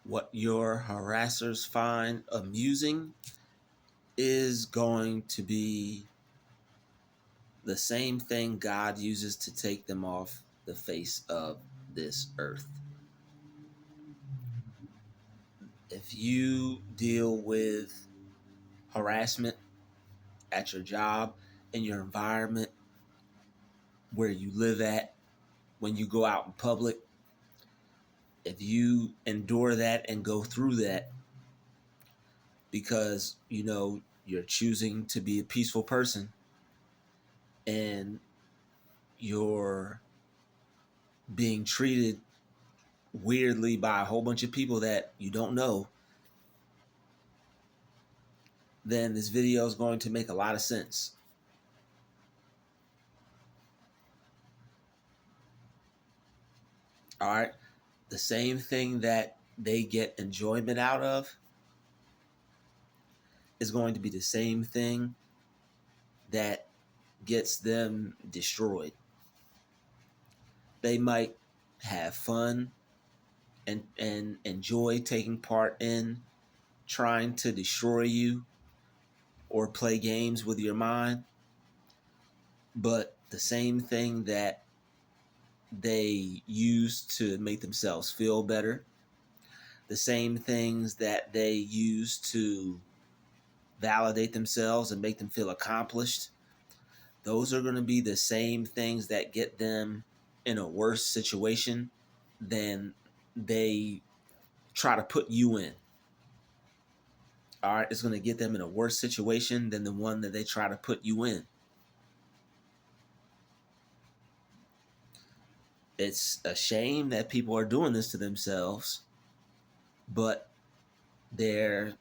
what your harassers find amusing is going to be the same thing God uses to take them off the face of this earth. If you deal with harassment at your job, in your environment, where you live at, when you go out in public, if you endure that and go through that because you're choosing to be a peaceful person and you're being treated weirdly by a whole bunch of people that you don't know, then this video is going to make a lot of sense. All right. The same thing that they get enjoyment out of is going to be the same thing that gets them destroyed. They might have fun and enjoy taking part in trying to destroy you or play games with your mind, but the same thing that they use to make themselves feel better, the same things that they use to validate themselves and make them feel accomplished, those are going to be the same things that get them in a worse situation than they try to put you in. All right, it's going to get them in a worse situation than the one that they try to put you in. It's a shame that people are doing this to themselves, but they're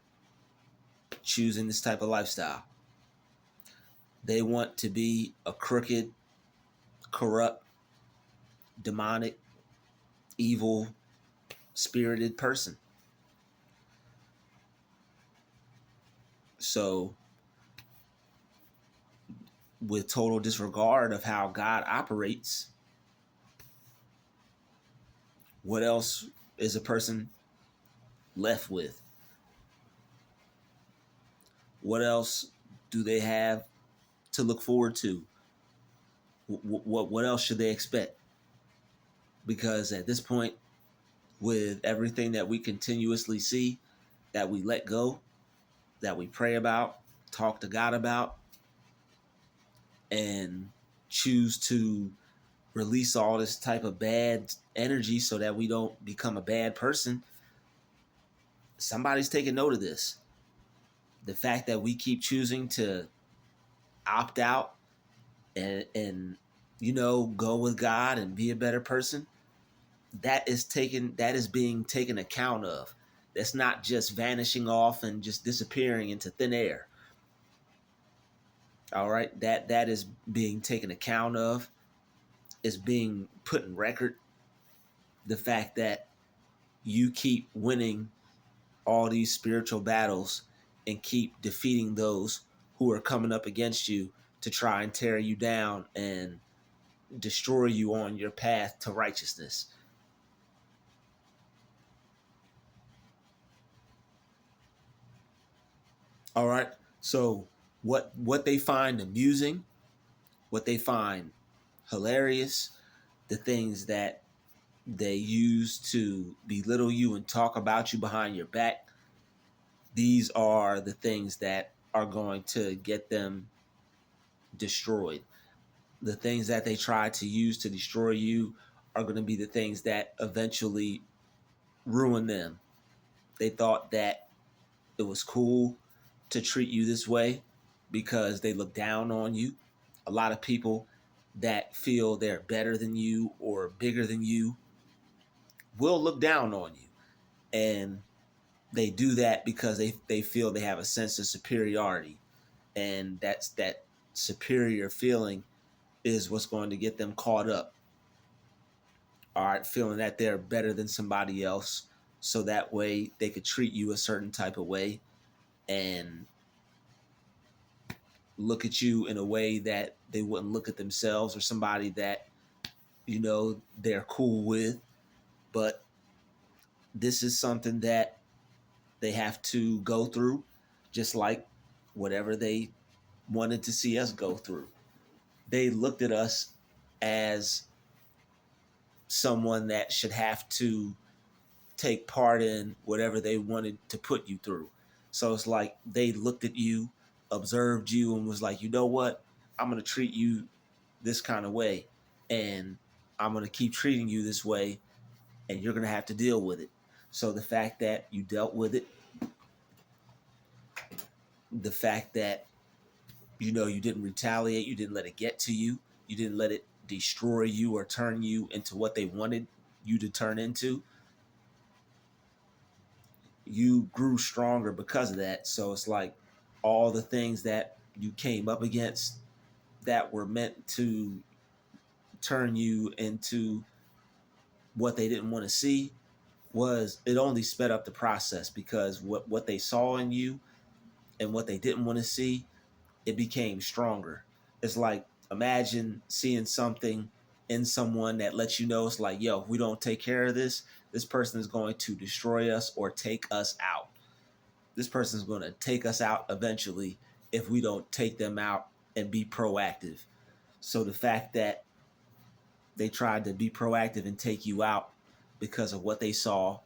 choosing this type of lifestyle. They want to be a crooked, corrupt, demonic, evil, spirited person. So, with total disregard of how God operates, what else is a person left with? What else do they have to look forward to? What else should they expect? Because at this point, with everything that we continuously see, that we let go, that we pray about, talk to God about, and choose to release all this type of bad energy so that we don't become a bad person, somebody's taking note of this. The fact that we keep choosing to opt out and go with God and be a better person, that is being taken account of. That's not just vanishing off and just disappearing into thin air. All right, that is being taken account of, is being put in record. The fact that you keep winning all these spiritual battles and keep defeating those who are coming up against you to try and tear you down and destroy you on your path to righteousness. All right. So what they find amusing, what they find hilarious, the things that they use to belittle you and talk about you behind your back, these are the things that are going to get them destroyed. The things that they try to use to destroy you are going to be the things that eventually ruin them. They thought that it was cool to treat you this way because they look down on you. A lot of people that feel they're better than you or bigger than you will look down on you. And they do that because they feel they have a sense of superiority. And that superior feeling is what's going to get them caught up. All right, feeling that they're better than somebody else, so that way they could treat you a certain type of way and look at you in a way that they wouldn't look at themselves or somebody that they're cool with. But this is something that they have to go through, just like whatever they wanted to see us go through. They looked at us as someone that should have to take part in whatever they wanted to put you through. So it's like they looked at you, observed you, and was like, you know what? I'm going to treat you this kind of way. And I'm going to keep treating you this way. And you're going to have to deal with it. So the fact that you dealt with it, the fact that, you didn't retaliate, you didn't let it get to you, you didn't let it destroy you or turn you into what they wanted you to turn into, you grew stronger because of that. So it's like all the things that you came up against that were meant to turn you into what they didn't want to see, was it only sped up the process, because what they saw in you and what they didn't want to see, it became stronger. It's like, imagine seeing something in someone that lets you know, it's like, yo, if we don't take care of this person is going to destroy us or take us out. This person is going to take us out eventually if we don't take them out and be proactive. So the fact that they tried to be proactive and take you out because of what they saw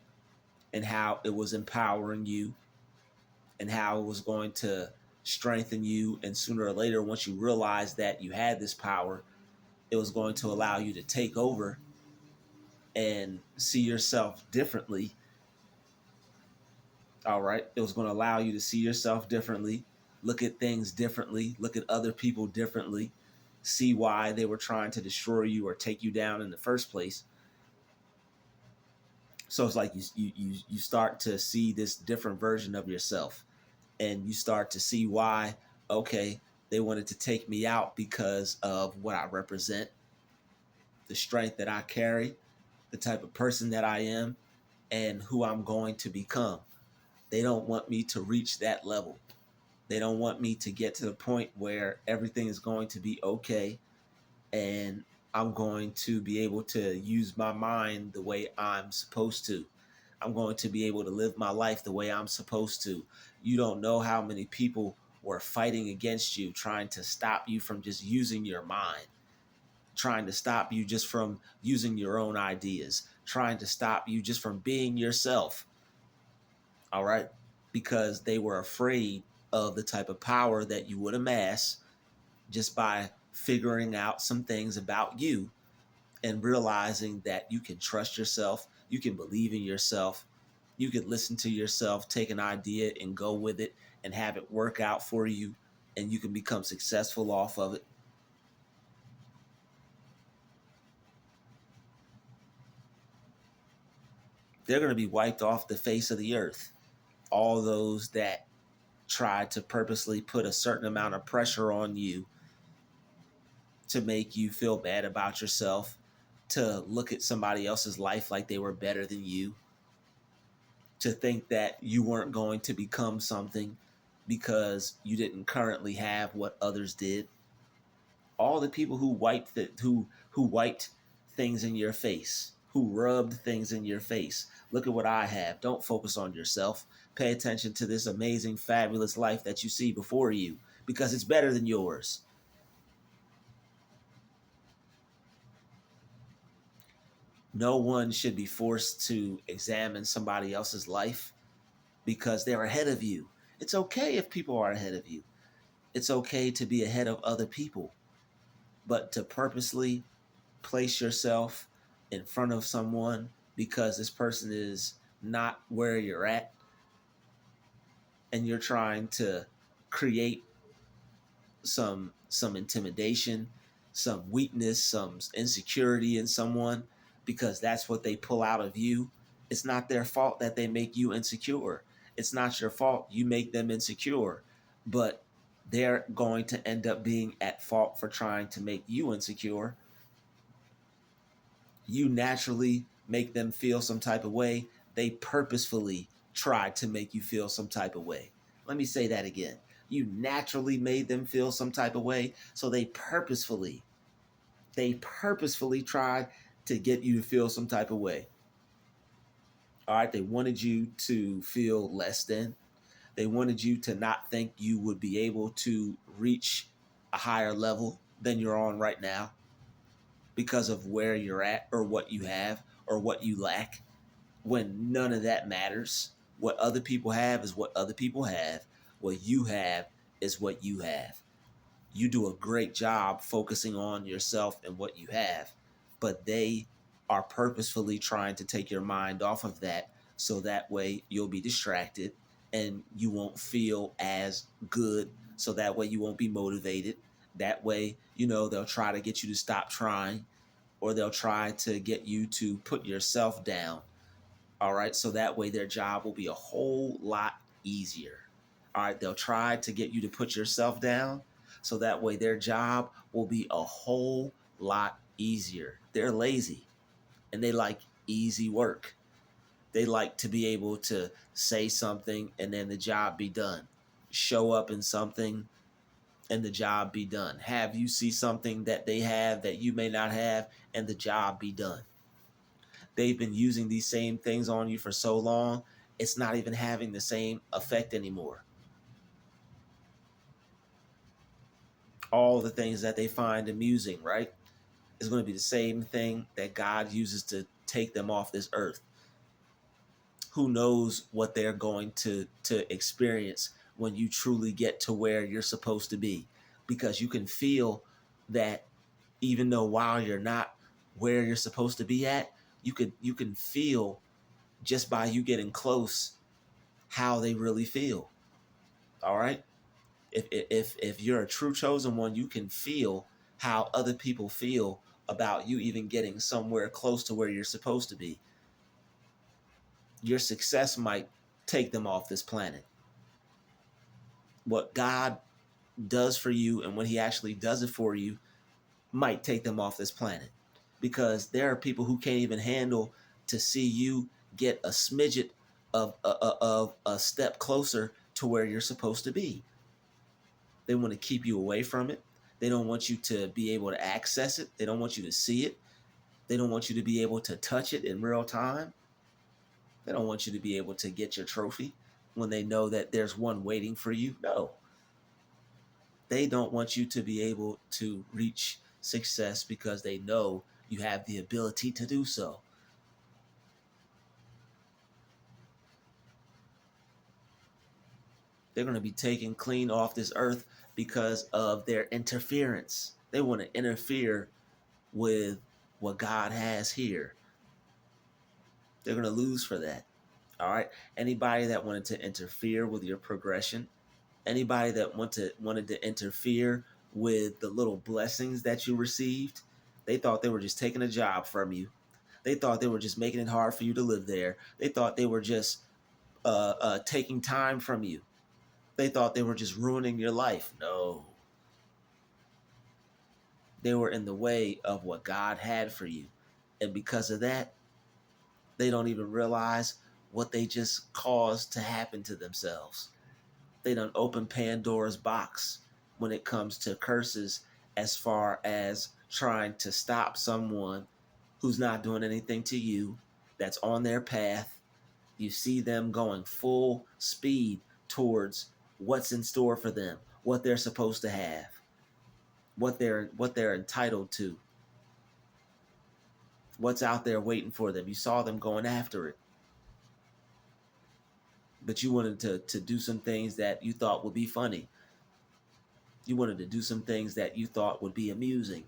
and how it was empowering you and how it was going to strengthen you, and sooner or later, once you realized that you had this power, it was going to allow you to take over and see yourself differently. All right. It was going to allow you to see yourself differently, look at things differently, look at other people differently, see why they were trying to destroy you or take you down in the first place. So it's like you start to see this different version of yourself, and you start to see why, okay, they wanted to take me out because of what I represent, the strength that I carry, the type of person that I am, and who I'm going to become. They don't want me to reach that level. They don't want me to get to the point where everything is going to be okay and I'm going to be able to use my mind the way I'm supposed to. I'm going to be able to live my life the way I'm supposed to. You don't know how many people were fighting against you, trying to stop you from just using your mind, trying to stop you just from using your own ideas, trying to stop you just from being yourself. All right. Because they were afraid of the type of power that you would amass just by figuring out some things about you and realizing that you can trust yourself, you can believe in yourself, you can listen to yourself, take an idea and go with it and have it work out for you, and you can become successful off of it. They're going to be wiped off the face of the earth. All those that try to purposely put a certain amount of pressure on you to make you feel bad about yourself, to look at somebody else's life like they were better than you, to think that you weren't going to become something because you didn't currently have what others did. All the people who wiped things in your face, who rubbed things in your face. Look at what I have. Don't focus on yourself. Pay attention to this amazing, fabulous life that you see before you, because it's better than yours. No one should be forced to examine somebody else's life because they're ahead of you. It's okay if people are ahead of you. It's okay to be ahead of other people, but to purposely place yourself in front of someone because this person is not where you're at, and you're trying to create some intimidation, some weakness, some insecurity in someone because that's what they pull out of you. It's not their fault that they make you insecure. It's not your fault you make them insecure, but they're going to end up being at fault for trying to make you insecure. You naturally make them feel some type of way. They purposefully tried to make you feel some type of way. Let me say that again. You naturally made them feel some type of way, so they purposefully tried to get you to feel some type of way. All right. They wanted you to feel less than. They wanted you to not think you would be able to reach a higher level than you're on right now because of where you're at or what you have or what you lack, when none of that matters. What other people have is what other people have. What you have is what you have. You do a great job focusing on yourself and what you have, but they are purposefully trying to take your mind off of that, so that way you'll be distracted and you won't feel as good, so that way you won't be motivated. That way, they'll try to get you to stop trying, or they'll try to get you to put yourself down. All right. So that way their job will be a whole lot easier. All right. They'll try to get you to put yourself down. So that way their job will be a whole lot easier. They're lazy and they like easy work. They like to be able to say something and then the job be done. Show up in something and the job be done. Have you see something that they have that you may not have and the job be done. They've been using these same things on you for so long, it's not even having the same effect anymore. All the things that they find amusing, right, is going to be the same thing that God uses to take them off this earth. Who knows what they're going to experience when you truly get to where you're supposed to be? Because you can feel that, even though while you're not where you're supposed to be at, you can feel, just by you getting close, how they really feel. All right. If you're a true chosen one, you can feel how other people feel about you even getting somewhere close to where you're supposed to be. Your success might take them off this planet. What God does for you and when he actually does it for you might take them off this planet, because there are people who can't even handle to see you get a smidget of a step closer to where you're supposed to be. They want to keep you away from it. They don't want you to be able to access it. They don't want you to see it. They don't want you to be able to touch it in real time. They don't want you to be able to get your trophy when they know that there's one waiting for you. No. They don't want you to be able to reach success because they know you have the ability to do so. They're going to be taken clean off this earth because of their interference. They want to interfere with what God has here. They're going to lose for that. All right. Anybody that wanted to interfere with your progression, anybody that wanted to interfere with the little blessings that you received, they thought they were just taking a job from you. They thought they were just making it hard for you to live there. They thought they were just taking time from you. They thought they were just ruining your life. No. They were in the way of what God had for you. And because of that, they don't even realize what they just caused to happen to themselves. They don't open Pandora's box when it comes to curses, as far as trying to stop someone who's not doing anything to you, that's on their path. You see them going full speed towards what's in store for them, what they're supposed to have, what they're entitled to, what's out there waiting for them. You saw them going after it. But you wanted to do some things that you thought would be funny. You wanted to do some things that you thought would be amusing,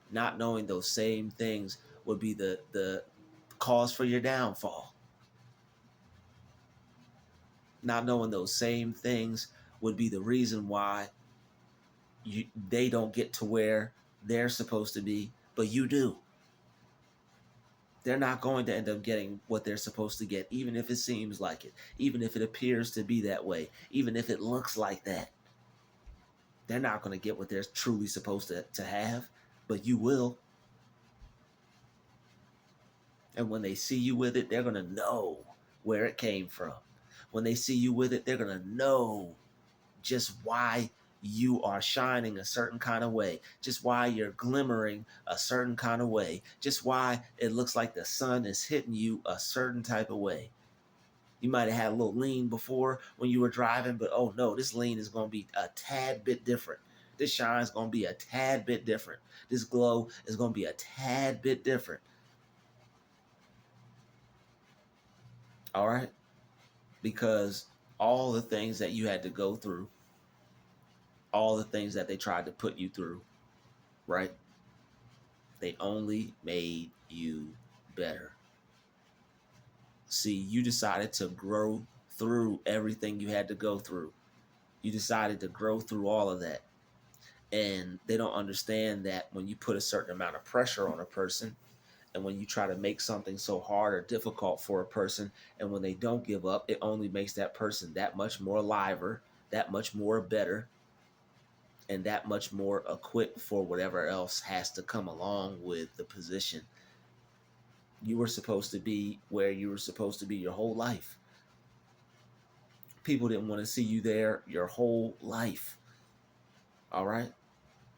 not knowing those same things would be the cause for your downfall. Not knowing those same things would be the reason why they don't get to where they're supposed to be, but you do. They're not going to end up getting what they're supposed to get, even if it seems like it, even if it appears to be that way, even if it looks like that. They're not going to get what they're truly supposed to have, but you will. And when they see you with it, they're going to know where it came from. When they see you with it, they're going to know just why you are shining a certain kind of way, just why you're glimmering a certain kind of way, just why it looks like the sun is hitting you a certain type of way. You might have had a little lean before when you were driving, but oh no, this lean is going to be a tad bit different. This shine is going to be a tad bit different. This glow is going to be a tad bit different. All right? Because all the things that you had to go through, all the things that they tried to put you through, right? They only made you better. See, you decided to grow through everything you had to go through. You decided to grow through all of that. And they don't understand that when you put a certain amount of pressure on a person, and when you try to make something so hard or difficult for a person, and when they don't give up, it only makes that person that much more liver, that much more better, and that much more equipped for whatever else has to come along with the position. You were supposed to be where you were supposed to be your whole life. People didn't want to see you there your whole life. All right?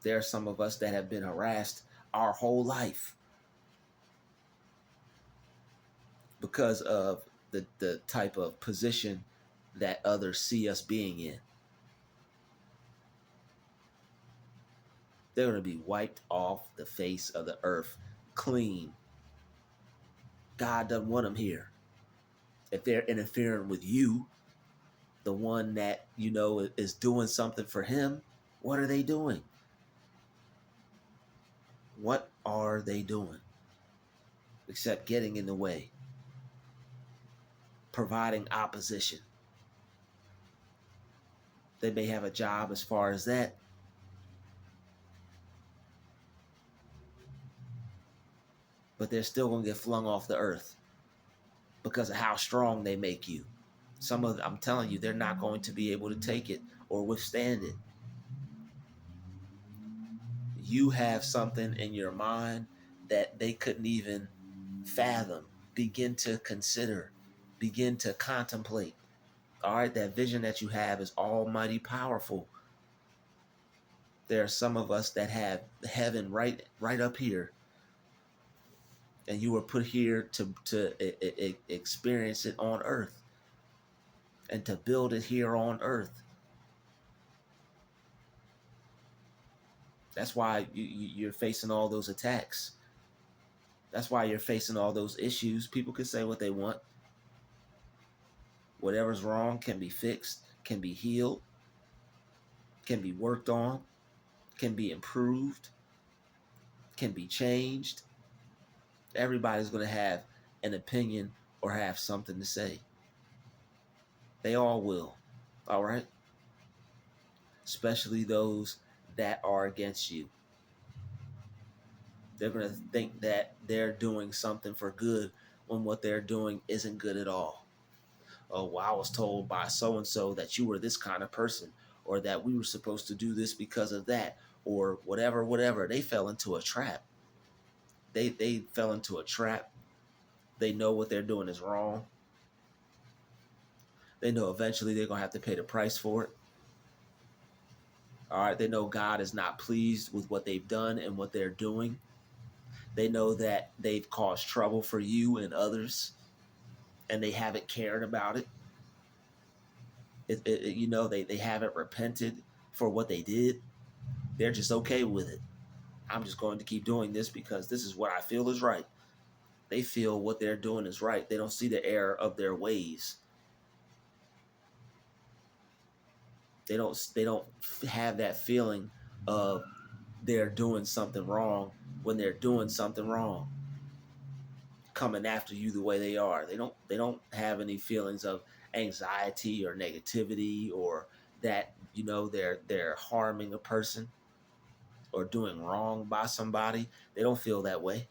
There are some of us that have been harassed our whole life because of the type of position that others see us being in. They're going to be wiped off the face of the earth clean. God doesn't want them here. If they're interfering with you, the one that, is doing something for him, what are they doing? What are they doing? Except getting in the way, providing opposition. They may have a job as far as that, but they're still going to get flung off the earth because of how strong they make you. I'm telling you, they're not going to be able to take it or withstand it. You have something in your mind that they couldn't even fathom, begin to consider, begin to contemplate. All right, that vision that you have is almighty powerful. There are some of us that have heaven right up here, and you were put here to experience it on earth and to build it here on earth. That's why you're facing all those attacks. That's why you're facing all those issues. People can say what they want. Whatever's wrong can be fixed, can be healed, can be worked on, can be improved, can be changed. Everybody's going to have an opinion or have something to say. They all will. All right? Especially those that are against you. They're going to think that they're doing something for good when what they're doing isn't good at all. Oh, well, I was told by so-and-so that you were this kind of person, or that we were supposed to do this because of that, or whatever. They fell into a trap. They fell into a trap. They know what they're doing is wrong. They know eventually they're going to have to pay the price for it. All right, they know God is not pleased with what they've done and what they're doing. They know that they've caused trouble for you and others, and they haven't cared about it. They haven't repented for what they did. They're just okay with it. I'm just going to keep doing this because this is what I feel is right. They feel what they're doing is right. They don't see the error of their ways. They don't have that feeling of they're doing something wrong when they're doing something wrong, coming after you the way they are. They don't have any feelings of anxiety or negativity, or that they're harming a person or doing wrong by somebody. They don't feel that way.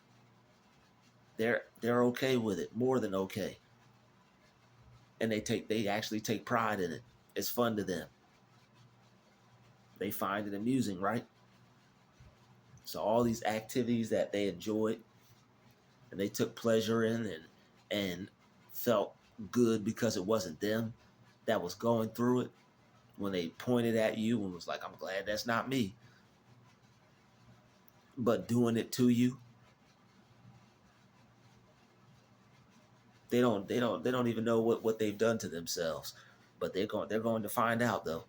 They're okay with it, more than okay. And they actually take pride in it. It's fun to them. They find it amusing, right? So all these activities that they enjoyed and they took pleasure in and felt good because it wasn't them that was going through it. when they pointed at you and was like, I'm glad that's not me. But doing it to you, they don't even know what they've done to themselves. But they're going to find out though.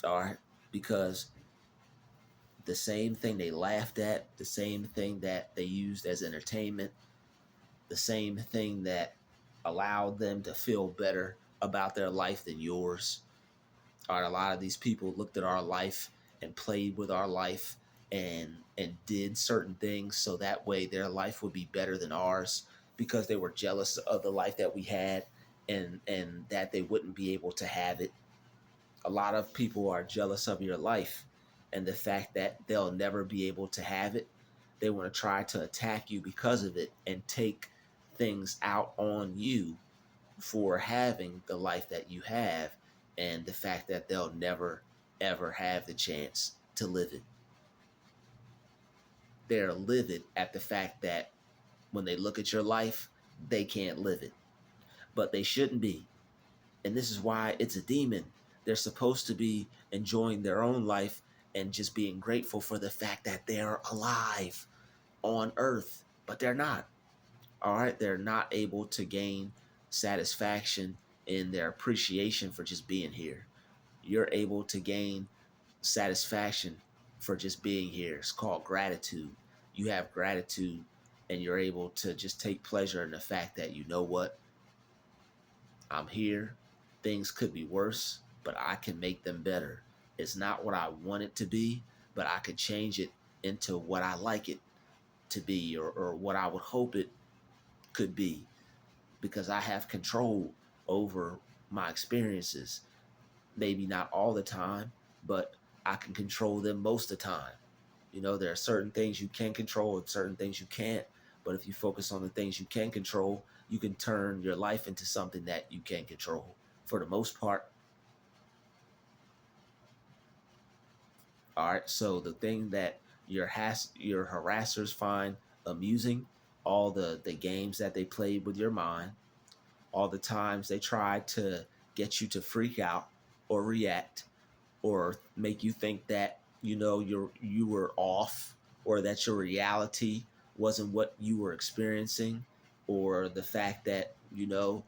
All right. Because the same thing they laughed at, the same thing that they used as entertainment, the same thing that allowed them to feel better about their life than yours. All right, a lot of these people looked at our life and played with our life and did certain things so that way their life would be better than ours because they were jealous of the life that we had and that they wouldn't be able to have it. A lot of people are jealous of your life and the fact that they'll never be able to have it. They want to try to attack you because of it and take things out on you for having the life that you have and the fact that they'll never ever have the chance to live it. They're livid at the fact that when they look at your life, they can't live it. But they shouldn't be. And this is why it's a demon. They're supposed to be enjoying their own life and just being grateful for the fact that they're alive on earth, but they're not. All right, they're not able to gain satisfaction in their appreciation for just being here. You're able to gain satisfaction for just being here. It's called gratitude. You have gratitude and you're able to just take pleasure in the fact that you know what? I'm here. Things could be worse, but I can make them better. It's not what I want it to be, but I could change it into what I like it to be or what I would hope it could be because I have control over my experiences. Maybe not all the time, but I can control them most of the time. You know, there are certain things you can control and certain things you can't. But if you focus on the things you can control, you can turn your life into something that you can control for the most part. All right. So the thing that your harassers find amusing, all the games that they played with your mind, all the times they tried to get you to freak out or react or make you think that you were off or that your reality wasn't what you were experiencing or the fact that you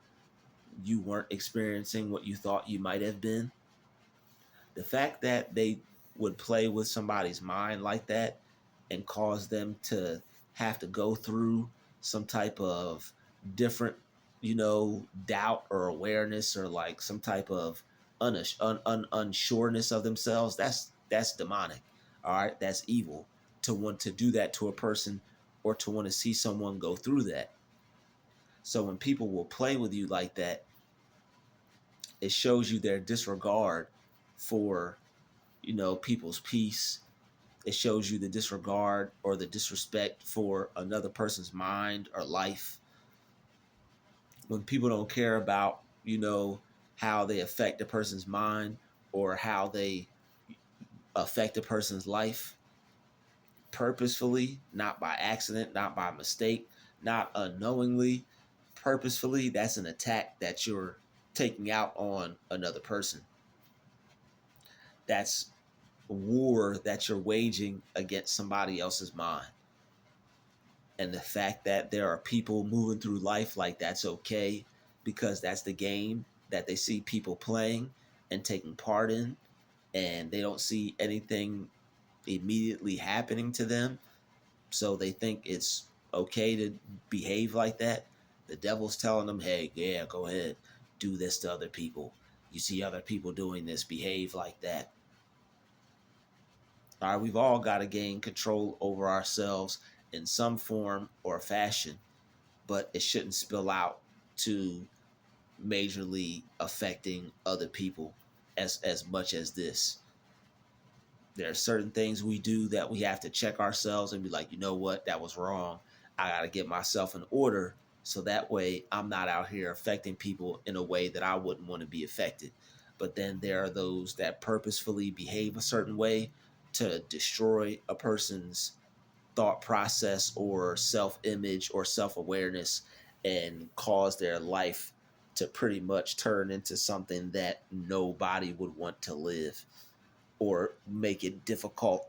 weren't experiencing what you thought you might have been. The fact that they would play with somebody's mind like that and cause them to have to go through some type of different, doubt or awareness or like some type of unsureness of themselves, that's demonic. All right, that's evil to want to do that to a person or to want to see someone go through that. So when people will play with you like that, it shows you their disregard for people's peace. It shows you the disregard or the disrespect for another person's mind or life. When people don't care about how they affect a person's mind or how they affect a person's life purposefully, not by accident, not by mistake, not unknowingly, purposefully, that's an attack that you're taking out on another person. That's war that you're waging against somebody else's mind. And the fact that there are people moving through life like that's okay because that's the game that they see people playing and taking part in, and they don't see anything immediately happening to them, so they think it's okay to behave like that. The devil's telling them, hey, yeah, go ahead, do this to other people. You see other people doing this, behave like that. All right, we've all got to gain control over ourselves in some form or fashion, but it shouldn't spill out to majorly affecting other people as much as this. There are certain things we do that we have to check ourselves and be like, you know what, that was wrong. I got to get myself in order so that way I'm not out here affecting people in a way that I wouldn't want to be affected. But then there are those that purposefully behave a certain way to destroy a person's thought process or self image or self awareness and cause their life to pretty much turn into something that nobody would want to live, or make it difficult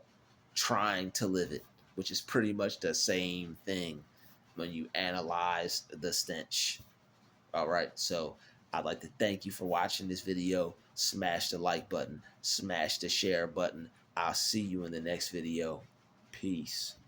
trying to live it, which is pretty much the same thing when you analyze the stench. All right, so I'd like to thank you for watching this video. Smash the like button, smash the share button. I'll see you in the next video. Peace.